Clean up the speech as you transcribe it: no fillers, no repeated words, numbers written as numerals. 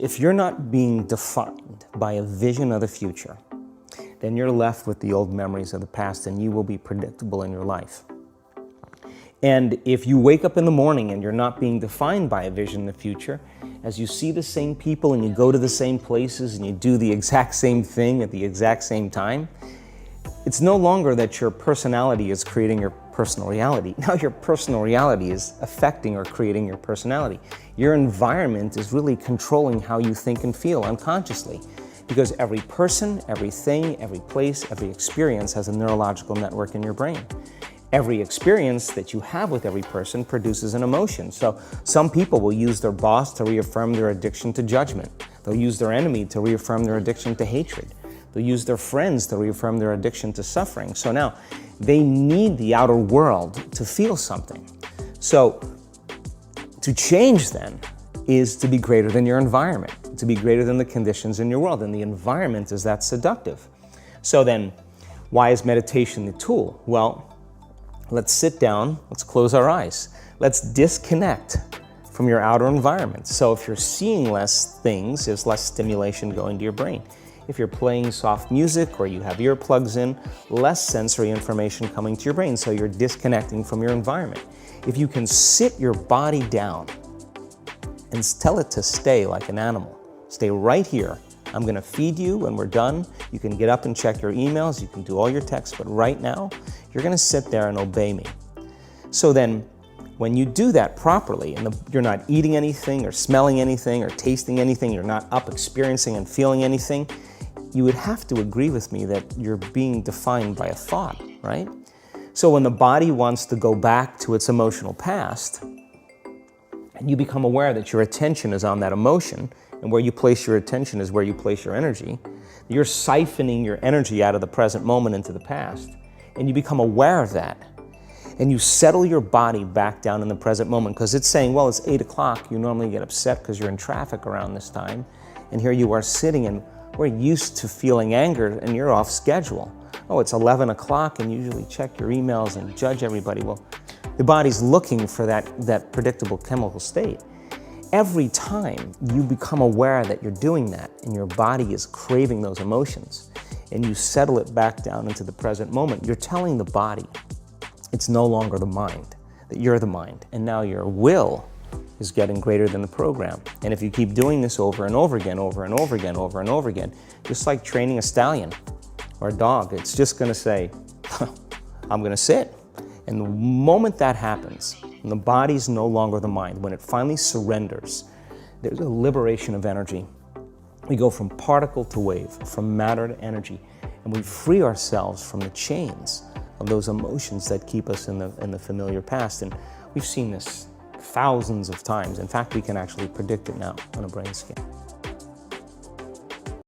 If you're not being defined by a vision of the future, then you're left with the old memories of the past and you will be predictable in your life. And if you wake up in the morning and you're not being defined by a vision in the future, as you see the same people and you go to the same places and you do the exact same thing at the exact same time, it's no longer that your personality is creating your personal reality. Now your personal reality is affecting or creating your personality. Your environment is really controlling how you think and feel unconsciously. Because every person, everything, every place, every experience has a neurological network in your brain. Every experience that you have with every person produces an emotion. So some people will use their boss to reaffirm their addiction to judgment. They'll use their enemy to reaffirm their addiction to hatred. They'll use their friends to reaffirm their addiction to suffering. So now they need the outer world to feel something. So to change then is to be greater than your environment, to be greater than the conditions in your world. And the environment is that seductive. So then why is meditation the tool? Well, let's sit down, let's close our eyes. Let's disconnect from your outer environment. So if you're seeing less things, there's less stimulation going to your brain. If you're playing soft music or you have earplugs in, less sensory information coming to your brain, so you're disconnecting from your environment. If you can sit your body down and tell it to stay like an animal, stay right here. I'm gonna feed you when we're done. You can get up and check your emails, you can do all your texts, but right now, you're gonna sit there and obey me. So then, when you do that properly, and you're not eating anything or smelling anything or tasting anything, you're not up experiencing and feeling anything, you would have to agree with me that you're being defined by a thought, right? So when the body wants to go back to its emotional past, and you become aware that your attention is on that emotion, and where you place your attention is where you place your energy, you're siphoning your energy out of the present moment into the past, and you become aware of that, and you settle your body back down in the present moment, because it's saying, well, it's 8 o'clock, you normally get upset because you're in traffic around this time, and here you are sitting, and we're used to feeling anger, and you're off schedule. Oh, it's 11 o'clock, and you usually check your emails and judge everybody. Well, the body's looking for that predictable chemical state. Every time you become aware that you're doing that, and your body is craving those emotions, and you settle it back down into the present moment, you're telling the body it's no longer the mind, that you're the mind, and now your will is getting greater than the program. And if you keep doing this over and over again, over and over again, over and over again, just like training a stallion or a dog, it's just gonna say, I'm gonna sit. And the moment that happens, and the body's no longer the mind, when it finally surrenders, there's a liberation of energy. We go from particle to wave, from matter to energy, and we free ourselves from the chains of those emotions that keep us in the familiar past. And we've seen this thousands of times. In fact, we can actually predict it now on a brain scan.